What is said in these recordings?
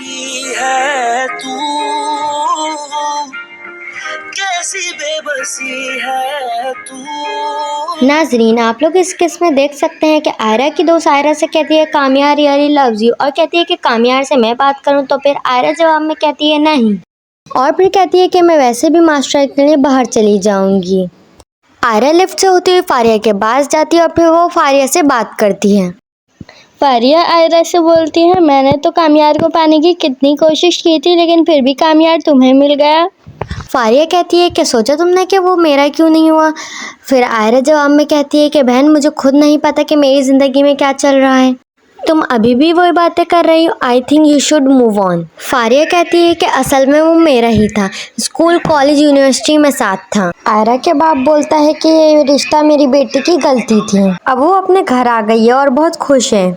बेबसी है तू, कैसी बेबसी है तू। नाजरीन, आप लोग इस किस्म में देख सकते हैं कि आयरा की दोस्त आयरा से कहती है कामियार रियली लव्स यू, और कहती है कि कामियार से मैं बात करूं, तो फिर आयरा जवाब में कहती है नहीं, और फिर कहती है कि मैं वैसे भी मास्टर के लिए बाहर चली जाऊंगी। आयरा लिफ्ट से होती हुई फारिया के पास जाती है और फिर वो फारिया से बात करती है। फारिया आयरा से बोलती है, मैंने तो कामियार को पाने की कितनी कोशिश की थी, लेकिन फिर भी कामियार तुम्हें मिल गया। फारिया कहती है कि सोचा तुमने कि वो मेरा क्यों नहीं हुआ। फिर आयरा जवाब में कहती है कि बहन, मुझे खुद नहीं पता कि मेरी ज़िंदगी में क्या चल रहा है, तुम अभी भी वही बातें कर रही हो। I think you should move on. Faria कहती है कि असल में वो मेरा ही था, स्कूल कॉलेज यूनिवर्सिटी में साथ था। आयरा के बाप बोलता है कि ये रिश्ता मेरी बेटी की गलती थी, अब वो अपने घर आ गई है और बहुत खुश है।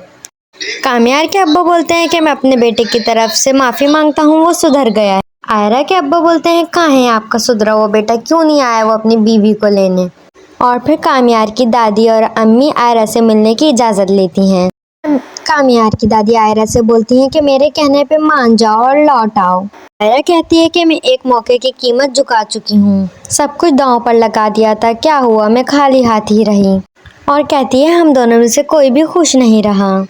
कामियार के अब्बा बोलते हैं कि मैं अपने बेटे की तरफ से माफ़ी मांगता हूँ, वो सुधर गया है। आयरा के अब्बा बोलते हैं, कहाँ है आपका सुधरा हुआ बेटा, क्यों नहीं आया वो अपनी बीवी को लेने। और फिर कामियार की दादी और अम्मी आयरा से मिलने की इजाज़त लेती हैं। कामियार की दादी आयरा से बोलती हैं कि मेरे कहने पे मान जाओ और लौट आओ। आयरा कहती है कि मैं एक मौके की कीमत चुका चुकी हूँ, सब कुछ दांव पर लगा दिया था, क्या हुआ, मैं खाली हाथ ही रही। और कहती है हम दोनों में से कोई भी खुश नहीं रहा,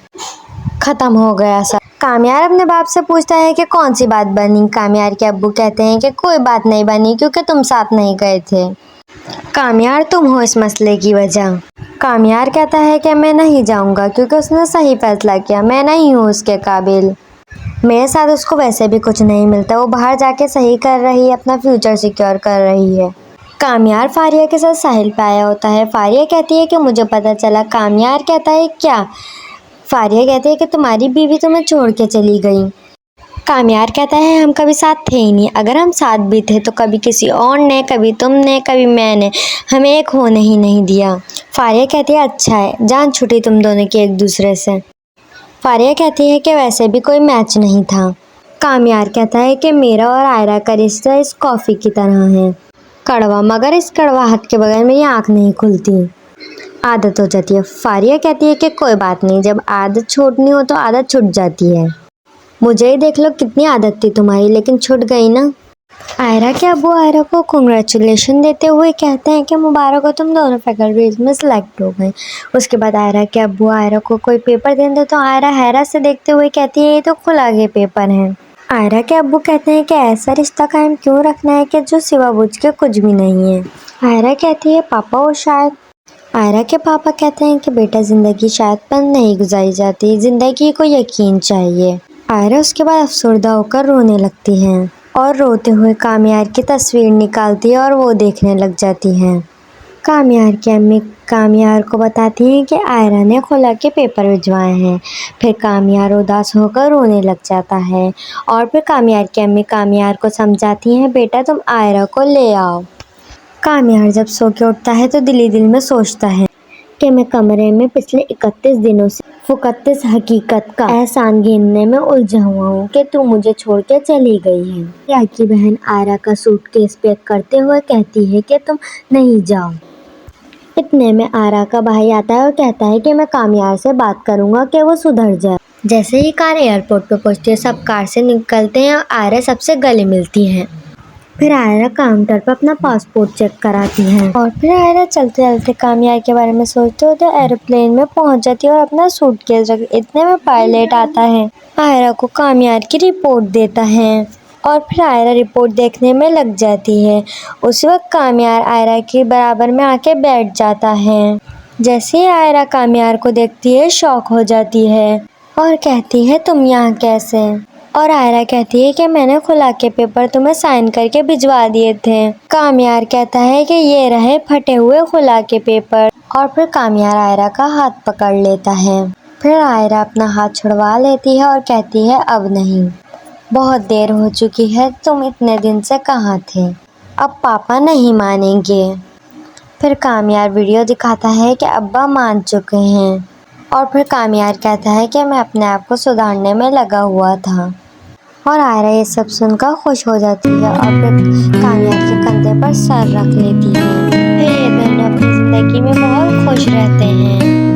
खत्म हो गया सब। कामियार अपने बाप से पूछता है कि कौन सी बात बनी। कामियार के अब्बू कहते हैं कि कोई बात नहीं बनी, क्योंकि तुम साथ नहीं गए थे। कामियार, तुम हो इस मसले की वजह। कामियार कहता है कि मैं नहीं जाऊंगा क्योंकि उसने सही फैसला किया, मैं नहीं हूँ उसके काबिल, मेरे साथ उसको वैसे भी कुछ नहीं मिलता, वो बाहर जाके सही कर रही है, अपना फ्यूचर सिक्योर कर रही है। कामियार फारिया के साथ साहिल पे आया होता है। फारिया कहती है कि मुझे पता चला। कामियार कहता है क्या। फारिया कहती है कि तुम्हारी बीवी तुम्हें छोड़ के चली गई। कामियार कहता है हम कभी साथ थे ही नहीं, अगर हम साथ भी थे तो कभी किसी और ने, कभी तुमने, कभी मैंने, हमें एक होने ही नहीं दिया। फारिया कहती है अच्छा है, जान छूटी तुम दोनों की एक दूसरे से। फारिया कहती है कि वैसे भी कोई मैच नहीं था। कामियार कहता है कि मेरा और आयरा का रिश्ता इस कॉफ़ी की तरह है, कड़वा, मगर इस कड़वाहट के बगैर मेरी आँख नहीं खुलती, आदत हो जाती है। फारिया कहती है कि कोई बात नहीं, जब आदत छोड़नी हो तो आदत छूट जाती है, मुझे ही देख लो कितनी आदत थी तुम्हारी, लेकिन छूट गई ना। आयरा के अब्बू आयरा को कंग्रेचुलेशन देते हुए कहते हैं कि मुबारक हो, तुम दोनों फैकल्टीज में सिलेक्ट हो गए। उसके बाद आयरा के अब्बू आयरा को कोई पेपर देते तो आयरा हैरत से देखते हुए कहती है ये तो खुला के पेपर हैं। आयरा के अब्बू कहते हैं कि ऐसा रिश्ता कायम क्यों रखना है कि जो सिवा बुझ के कुछ भी नहीं है। आयरा कहती है पापा वो शायद। आयरा के पापा कहते हैं कि बेटा ज़िंदगी शायद पर नहीं गुजारी जाती, ज़िंदगी को यकीन चाहिए। आयरा उसके बाद अफसरदा होकर रोने लगती हैं और रोते हुए कामियार की तस्वीर निकालती है और वो देखने लग जाती हैं। कामियार की अम्मी कामियार को बताती हैं कि आयरा ने खुला के पेपर भिजवाए हैं। फिर कामियार उदास होकर रोने लग जाता है और फिर कामियार की अम्मी कामियार को समझाती हैं बेटा तुम आयरा को ले आओ। कामियार जब सो के उठता है तो दिल ही दिल में सोचता है कि मैं कमरे में पिछले 31 दिनों से मुकद्दस हकीकत का एहसान गिनने में उलझा हुआ हूँ कि तू मुझे छोड़ के चली गई है। या की बहन आयरा का सूटकेस पैक करते हुए कहती है कि तुम नहीं जाओ। इतने में आयरा का भाई आता है और कहता है कि मैं कामियार से बात करूँगा कि वो सुधर जाए। जैसे ही कार एयरपोर्ट पे पहुँचती है सब कार से निकलते हैं और आयरा सबसे गले मिलती है। फिर आयरा काउंटर पर अपना पासपोर्ट चेक कराती है और फिर आयरा चलते चलते कामियार के बारे में सोचते होते एरोप्लेन में पहुंच जाती है और अपना सूटकेस रख। इतने में पायलट आता है, आयरा को कामियार की रिपोर्ट देता है और फिर आयरा रिपोर्ट देखने में लग जाती है। उसी वक्त कामियार आयरा के बराबर में आके बैठ जाता है। जैसे ही आयरा कामियार को देखती है शॉक हो जाती है और कहती है तुम यहाँ कैसे। और आयरा कहती है कि मैंने खुला के पेपर तुम्हें साइन करके भिजवा दिए थे। कामियार कहता है कि ये रहे फटे हुए खुला के पेपर। और फिर कामियार आयरा का हाथ पकड़ लेता है। फिर आयरा अपना हाथ छुड़वा लेती है और कहती है अब नहीं, बहुत देर हो चुकी है, तुम इतने दिन से कहाँ थे, अब पापा नहीं मानेंगे। फिर कामियार वीडियो दिखाता है कि अब्बा मान चुके हैं। और फिर कामियार कहता है कि मैं अपने आप को सुधारने में लगा हुआ था। और आयरा ये सब सुनकर खुश हो जाती है और फिर कामियार के कंधे पर सर रख लेती है। फिर ये दोनों अपनी ज़िंदगी में बहुत खुश रहते हैं।